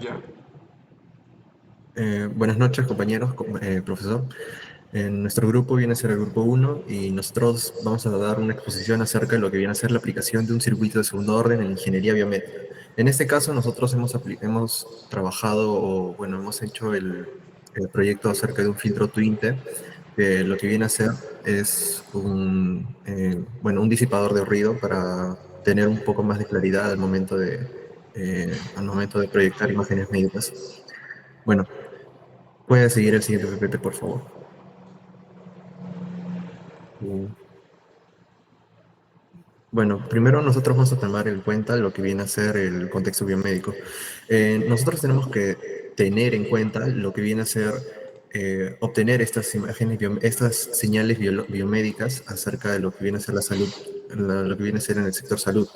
Ya. Buenas noches, compañeros, profesor. Nuestro grupo viene a ser el grupo uno y nosotros vamos a dar una exposición acerca de lo que viene a ser la aplicación de un circuito de segundo orden en ingeniería biomédica. En este caso, nosotros hemos trabajado, o bueno, hemos hecho el proyecto acerca de un filtro Twinte, que lo que viene a ser es bueno, un disipador de ruido para tener un poco más de claridad al momento de proyectar imágenes médicas. Bueno, puede seguir el siguiente PPT, por favor. Mm, Bueno, primero nosotros vamos a tomar en cuenta lo que viene a ser el contexto biomédico. Nosotros tenemos que tener en cuenta lo que viene a ser obtener estas imágenes, estas señales biomédicas acerca de lo que viene a ser la salud, lo que viene a ser en el sector salud.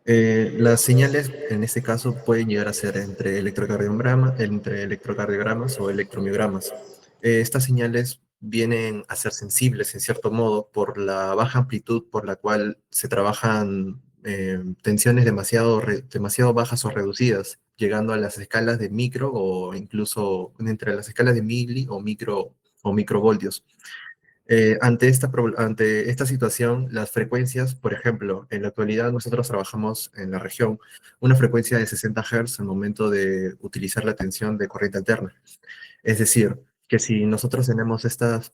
Las señales, en este caso, pueden llegar a ser entre electrocardiogramas o electromiogramas. Estas señales vienen a ser sensibles, en cierto modo, por la baja amplitud por la cual se trabajan tensiones demasiado bajas o reducidas, llegando a las escalas de micro o incluso entre las escalas de mili o microvoltios. Ante esta situación, las frecuencias, por ejemplo, en la actualidad nosotros trabajamos en la región una frecuencia de 60 Hz al momento de utilizar la tensión de corriente alterna. Es decir, que si nosotros tenemos estas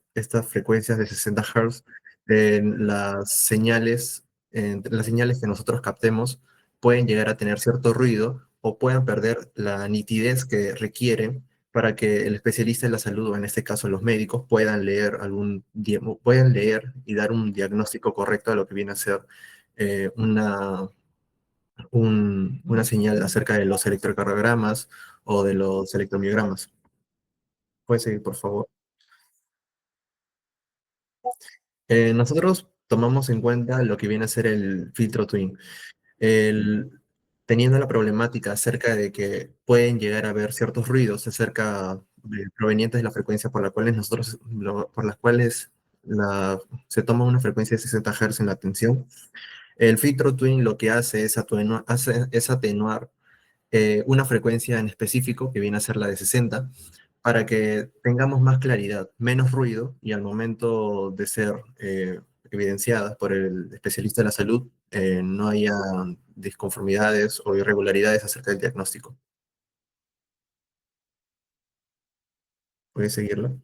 frecuencias de 60 Hz, las señales que nosotros captemos pueden llegar a tener cierto ruido o puedan perder la nitidez que requieren para que el especialista en la salud, o en este caso los médicos, puedan leer y dar un diagnóstico correcto a lo que viene a ser eh, una, una señal acerca de los electrocardiogramas o de los electromiogramas. Puede seguir, por favor. Nosotros tomamos en cuenta lo que viene a ser el filtro Twin, el, teniendo la problemática acerca de que pueden llegar a haber ciertos ruidos provenientes de la frecuencia por la cuales por las cuales se toma una frecuencia de 60 Hz en la atención. El filtro Twin lo que hace es atenuar una frecuencia en específico, que viene a ser la de 60, para que tengamos más claridad, menos ruido, y al momento de ser evidenciadas por el especialista de la salud, no haya disconformidades o irregularidades acerca del diagnóstico. ¿Puedes seguirlo?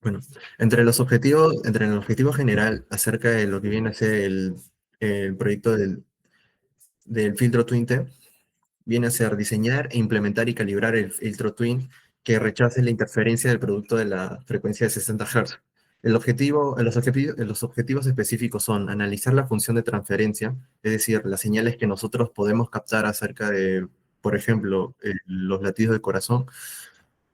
Bueno, entre el objetivo general acerca de lo que viene a ser el proyecto del filtro Twinte, viene a ser diseñar e implementar y calibrar el filtro Twin que rechace la interferencia del producto de la frecuencia de 60 Hz. Los objetivos específicos son analizar la función de transferencia, es decir, las señales que nosotros podemos captar acerca de, por ejemplo, los latidos del corazón,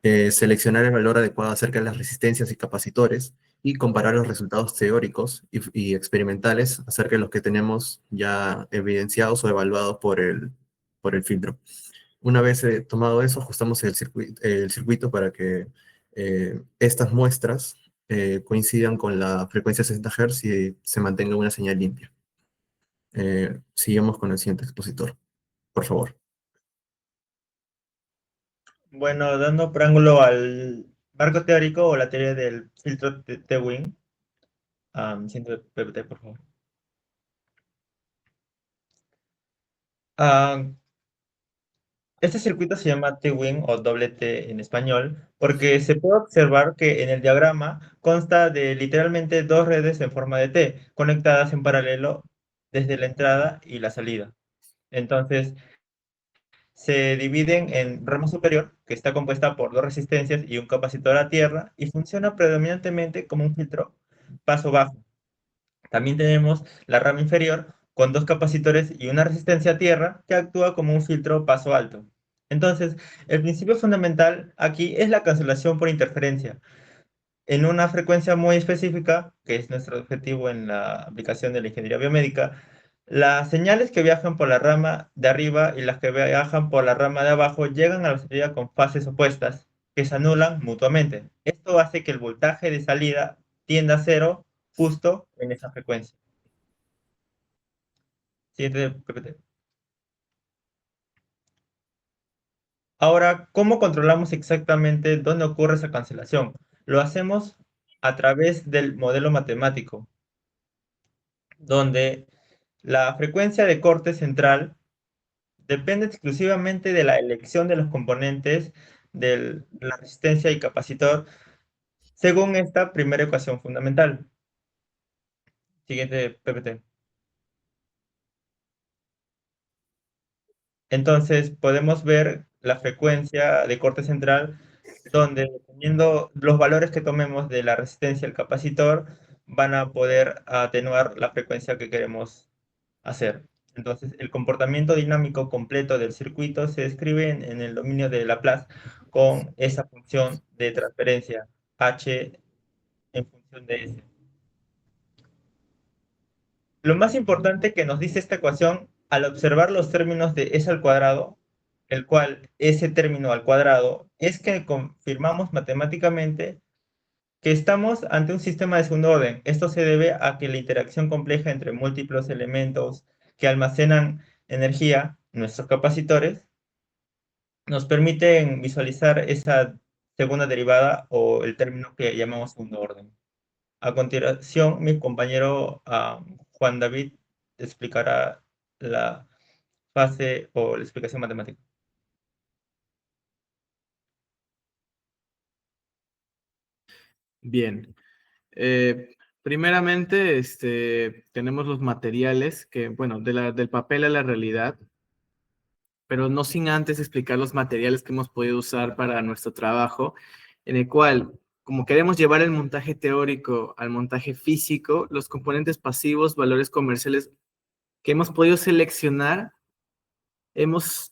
seleccionar el valor adecuado acerca de las resistencias y capacitores y comparar los resultados teóricos y experimentales acerca de los que tenemos ya evidenciados o evaluados por el filtro. Una vez tomado eso, ajustamos el circuito para que estas muestras coincidan con la frecuencia 60 Hz y se mantenga una señal limpia. Sigamos con el siguiente expositor, por favor. Bueno, dando preámbulo al marco teórico o la teoría del filtro T-Wing. Siguiente PPT, por favor. Am, este circuito se llama T-Wing o doble T en español porque se puede observar que en el diagrama consta de literalmente dos redes en forma de T conectadas en paralelo desde la entrada y la salida. Entonces, se dividen en rama superior, que está compuesta por dos resistencias y un capacitor a tierra, y funciona predominantemente como un filtro paso bajo. También tenemos la rama inferior con dos capacitores y una resistencia a tierra que actúa como un filtro paso alto. Entonces, el principio fundamental aquí es la cancelación por interferencia en una frecuencia muy específica, que es nuestro objetivo en la aplicación de la ingeniería biomédica. Las señales que viajan por la rama de arriba y las que viajan por la rama de abajo llegan a la salida con fases opuestas. que se anulan mutuamente. Esto hace que el voltaje de salida tienda a cero justo en esa frecuencia. Siguiente PPT. Ahora, ¿cómo controlamos exactamente dónde ocurre esa cancelación? Lo hacemos a través del modelo matemático, donde la frecuencia de corte central depende exclusivamente de la elección de los componentes de la resistencia y capacitor según esta primera ecuación fundamental. Siguiente PPT. Entonces podemos ver la frecuencia de corte central donde dependiendo los valores que tomemos de la resistencia al capacitor van a poder atenuar la frecuencia que queremos hacer. Entonces el comportamiento dinámico completo del circuito se describe en el dominio de Laplace con esa función de transferencia h en función de s. Lo más importante que nos dice esta ecuación, al observar los términos de s al cuadrado, el cual ese término al cuadrado, es que confirmamos matemáticamente que estamos ante un sistema de segundo orden. Esto se debe a que la interacción compleja entre múltiples elementos que almacenan energía, nuestros capacitores, nos permiten visualizar esa segunda derivada o el término que llamamos segundo orden. A continuación, mi compañero Juan David explicará la fase o la explicación matemática. Bien. Primeramente, tenemos los materiales que, bueno, del papel a la realidad, pero no sin antes explicar los materiales que hemos podido usar para nuestro trabajo, en el cual, como queremos llevar el montaje teórico al montaje físico, los componentes pasivos, valores comerciales que hemos podido seleccionar, hemos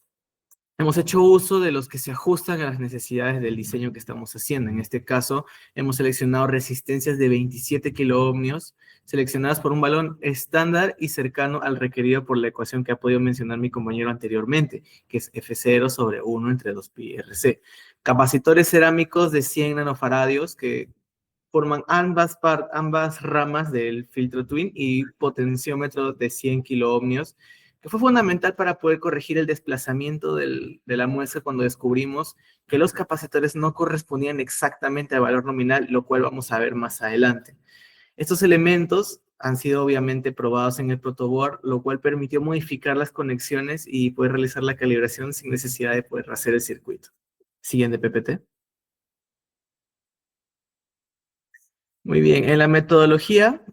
hecho uso de los que se ajustan a las necesidades del diseño que estamos haciendo. En este caso, hemos seleccionado resistencias de 27 kiloohmios, seleccionadas por un valor estándar y cercano al requerido por la ecuación que ha podido mencionar mi compañero anteriormente, que es F0 sobre 1 entre 2pi RC. Capacitores cerámicos de 100 nanofaradios que forman ambas ramas del filtro Twin y potenciómetro de 100 kiloohmios, que fue fundamental para poder corregir el desplazamiento de la muestra cuando descubrimos que los capacitores no correspondían exactamente al valor nominal, lo cual vamos a ver más adelante. Estos elementos han sido obviamente probados en el protoboard, lo cual permitió modificar las conexiones y poder realizar la calibración sin necesidad de poder hacer el circuito. Siguiente PPT. Muy bien, en la metodología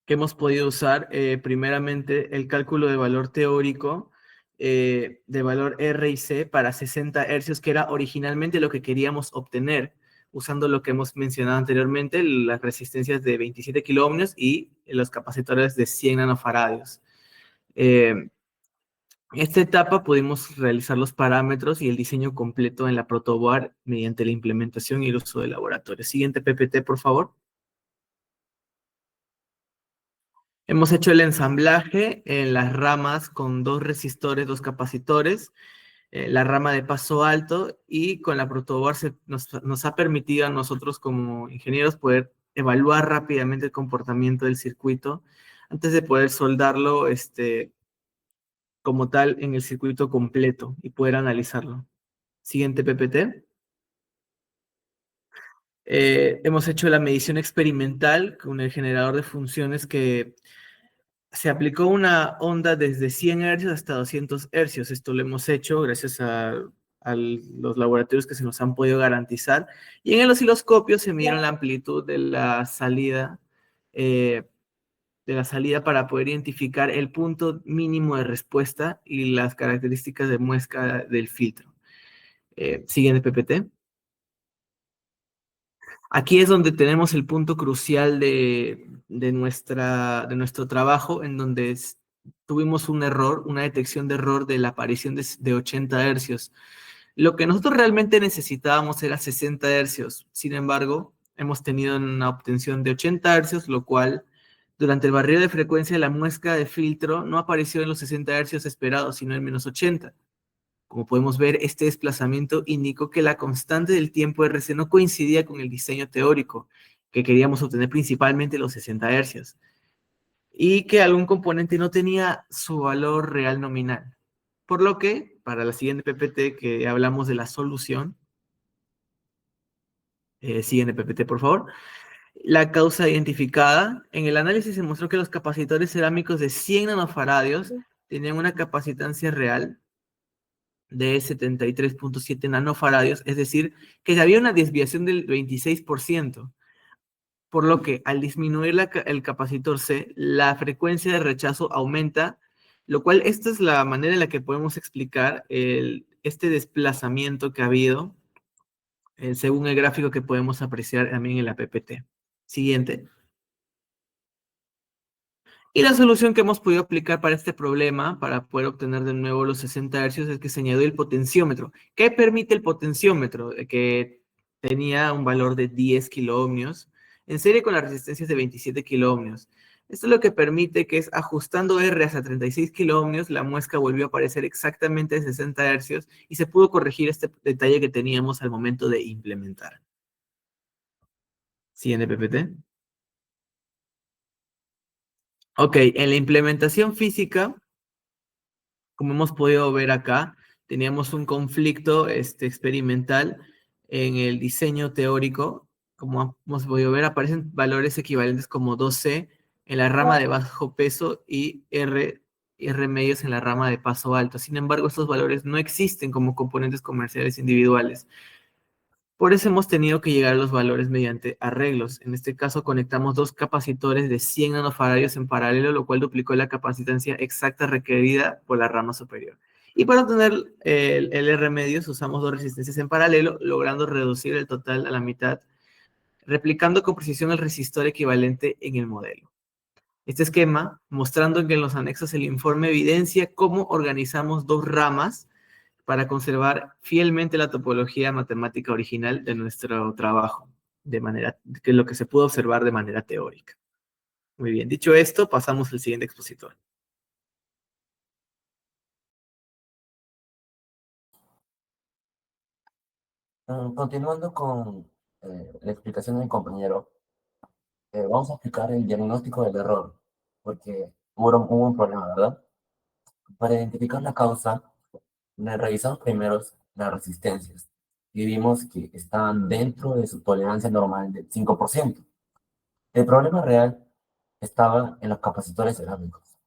que hemos podido usar, primeramente el cálculo de valor teórico de valor R y C para 60 hercios, que era originalmente lo que queríamos obtener, usando lo que hemos mencionado anteriormente, las resistencias de 27 kiloohmios y los capacitores de 100 nanofaradios. En esta etapa pudimos realizar los parámetros y el diseño completo en la protoboard mediante la implementación y el uso de laboratorio. Siguiente PPT, por favor. Hemos hecho el ensamblaje en las ramas con 2 resistores, 2 capacitores, la rama de paso alto, y con la protoboard nos ha permitido a nosotros como ingenieros poder evaluar rápidamente el comportamiento del circuito antes de poder soldarlo como tal en el circuito completo y poder analizarlo. Siguiente PPT. Hemos hecho la medición experimental con el generador de funciones que se aplicó una onda desde 100 hercios hasta 200 hercios. Esto lo hemos hecho gracias a los laboratorios que se nos han podido garantizar. Y en el osciloscopio se midieron la amplitud eh, de la salida para poder identificar el punto mínimo de respuesta y las características de muesca del filtro. Siguiente PPT. Aquí es donde tenemos el punto crucial de nuestro trabajo, en donde tuvimos un error, una detección de error de la aparición de 80 hercios. Lo que nosotros realmente necesitábamos era 60 hercios. Sin embargo, hemos tenido una obtención de 80 hercios, lo cual, durante el barrido de frecuencia de la muesca de filtro, no apareció en los 60 hercios esperados, sino en -80. Como podemos ver, este desplazamiento indicó que la constante del tiempo RC no coincidía con el diseño teórico, que queríamos obtener principalmente los 60 hercios, y que algún componente no tenía su valor real nominal. Por lo que, para la siguiente PPT que hablamos de la solución, siguiente PPT por favor, la causa identificada, en el análisis se mostró que los capacitores cerámicos de 100 nanofaradios tenían una capacitancia real de 73.7 nanofaradios, es decir, que había una desviación del 26%, por lo que al disminuir el capacitor C, la frecuencia de rechazo aumenta, lo cual esta es la manera en la que podemos explicar este desplazamiento que ha habido, según el gráfico que podemos apreciar también en la PPT. Siguiente. Y la solución que hemos podido aplicar para este problema, para poder obtener de nuevo los 60 hercios, es que se añadió el potenciómetro. ¿Qué permite el potenciómetro? Que tenía un valor de 10 kiloohmios, en serie con las resistencias de 27 kiloohmios. Esto es lo que permite que es ajustando R hasta 36 kiloohmios, la muesca volvió a aparecer exactamente de 60 hercios y se pudo corregir este detalle que teníamos al momento de implementar. Siguiente PPT. Ok, en la implementación física, como hemos podido ver acá, teníamos un conflicto experimental en el diseño teórico. Como hemos podido ver, aparecen valores equivalentes como 2C en la rama de bajo peso y R medios en la rama de paso alto. Sin embargo, estos valores no existen como componentes comerciales individuales. Por eso hemos tenido que llegar a los valores mediante arreglos. En este caso conectamos dos capacitores de 100 nanofaradios en paralelo, lo cual duplicó la capacitancia exacta requerida por la rama superior. Y para obtener el R medios usamos dos resistencias en paralelo, logrando reducir el total a la mitad, replicando con precisión el resistor equivalente en el modelo. Este esquema, mostrando que en los anexos el informe evidencia cómo organizamos dos ramas para conservar fielmente la topología matemática original de nuestro trabajo, de manera que lo que se pudo observar de manera teórica. Muy bien, dicho esto, pasamos al siguiente expositor. Continuando con la explicación de mi compañero, vamos a explicar el diagnóstico del error, porque hubo un problema, ¿verdad? Para identificar la causa, revisamos primero las resistencias y vimos que estaban dentro de su tolerancia normal del 5%. El problema real estaba en los capacitores cerámicos.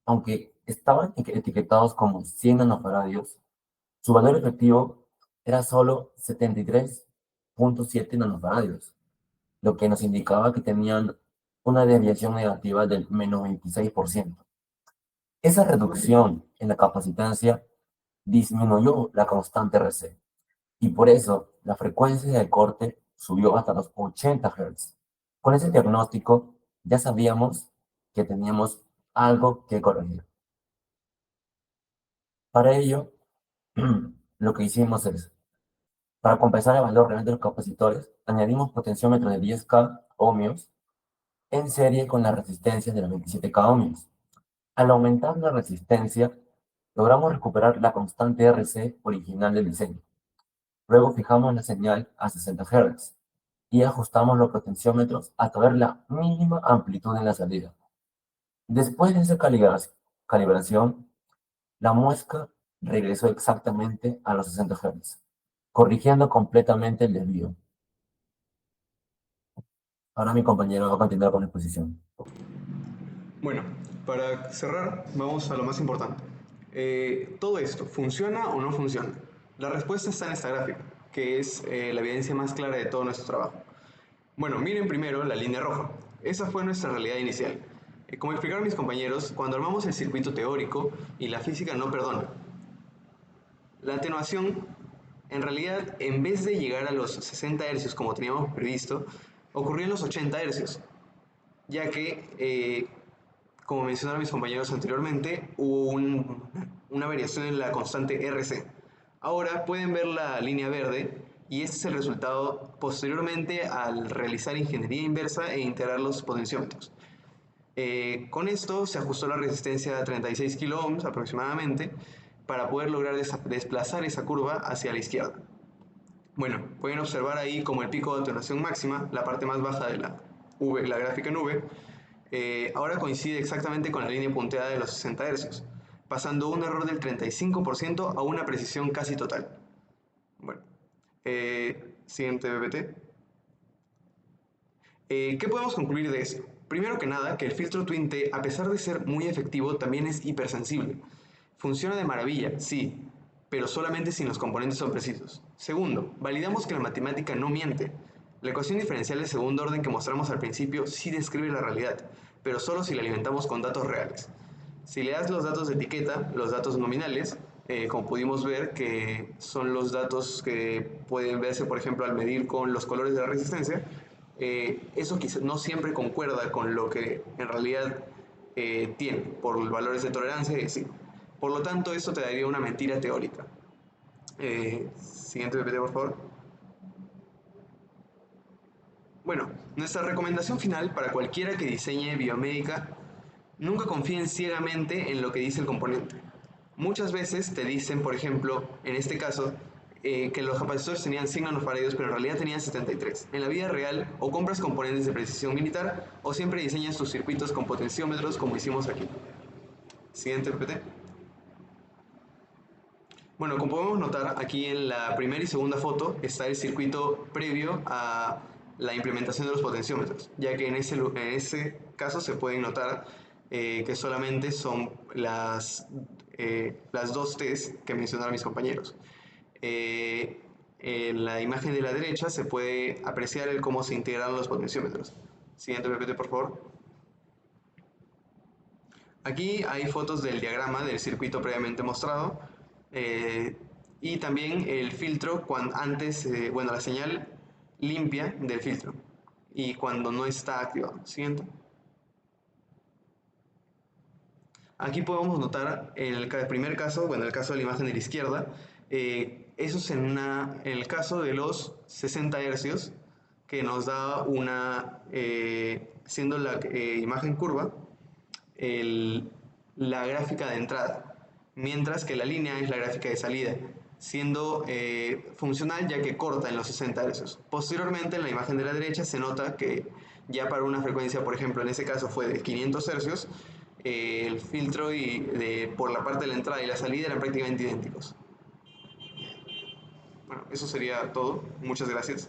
Aunque estaban etiquetados como 100 nanofaradios, su valor efectivo era solo 73.7 nanofaradios, lo que nos indicaba que tenían una desviación negativa del menos 26%. Esa reducción en la capacitancia disminuyó la constante RC y por eso la frecuencia de corte subió hasta los 80 Hz. Con ese diagnóstico ya sabíamos que teníamos algo que corregir. Para ello, lo que hicimos es, para compensar el valor real de los capacitores, añadimos potenciómetro de 10K ohmios en serie con la resistencia de los 27K ohmios. Al aumentar la resistencia, logramos recuperar la constante RC original del diseño. Luego fijamos la señal a 60 Hz y ajustamos los potenciómetros hasta ver la mínima amplitud en la salida. Después de esa calibración, la muesca regresó exactamente a los 60 Hz, corrigiendo completamente el desvío. Ahora mi compañero va a continuar con la exposición. Bueno, para cerrar, vamos a lo más importante. ¿Todo esto funciona o no funciona? La respuesta está en esta gráfica, que es la evidencia más clara de todo nuestro trabajo. Bueno, miren primero la línea roja. Esa fue nuestra realidad inicial. Como explicaron mis compañeros, cuando armamos el circuito teórico y la física no perdona. La atenuación, en realidad, en vez de llegar a los 60 Hz como teníamos previsto, ocurrió en los 80 Hz, ya que como mencionaron mis compañeros anteriormente, hubo una variación en la constante RC. Ahora pueden ver la línea verde y este es el resultado posteriormente al realizar ingeniería inversa e integrar los potenciómetros. Con esto se ajustó la resistencia a 36 kiloohms aproximadamente para poder lograr desplazar esa curva hacia la izquierda. Bueno, pueden observar ahí como el pico de atenuación máxima, la parte más baja de la gráfica en V, ahora coincide exactamente con la línea punteada de los 60 Hz, pasando un error del 35% a una precisión casi total. Bueno, siguiente PPT. ¿Qué podemos concluir de esto? Primero que nada, que el filtro Twin T, a pesar de ser muy efectivo, también es hipersensible. Funciona de maravilla, sí, pero solamente si los componentes son precisos. Segundo, validamos que la matemática no miente. La ecuación diferencial de segundo orden que mostramos al principio sí describe la realidad, pero solo si la alimentamos con datos reales. Si le das los datos de etiqueta, los datos nominales, como pudimos ver que son los datos que pueden verse, por ejemplo, al medir con los colores de la resistencia, eso quizás no siempre concuerda con lo que en realidad tiene por los valores de tolerancia y así. Por lo tanto, eso te daría una mentira teórica. Siguiente PPT, por favor. Bueno, nuestra recomendación final para cualquiera que diseñe biomédica: nunca confíen ciegamente en lo que dice el componente. Muchas veces te dicen, por ejemplo, en este caso, que los capacitores tenían 100 nanofaradios, pero en realidad tenían 73. En la vida real, o compras componentes de precisión militar, o siempre diseñas tus circuitos con potenciómetros como hicimos aquí. Siguiente PPT. Bueno, como podemos notar, aquí en la primera y segunda foto está el circuito previo a la implementación de los potenciómetros, ya que en ese caso se pueden notar que solamente son las dos T's que mencionaron mis compañeros. En la imagen de la derecha se puede apreciar cómo se integraron los potenciómetros. Siguiente PPT, por favor. Aquí hay fotos del diagrama del circuito previamente mostrado y también el filtro bueno, la señal limpia del filtro y cuando no está activado. Siguiente. Aquí podemos notar en el primer caso, bueno, el caso de la imagen de la izquierda, eso es en el caso de los 60 hercios, que nos da siendo la imagen curva, la gráfica de entrada, mientras que la línea es la gráfica de salida, siendo funcional ya que corta en los 60 Hz. Posteriormente, en la imagen de la derecha se nota que ya para una frecuencia, por ejemplo, en ese caso fue de 500 Hz, el filtro por la parte de la entrada y la salida eran prácticamente idénticos. Bueno, eso sería todo. Muchas gracias.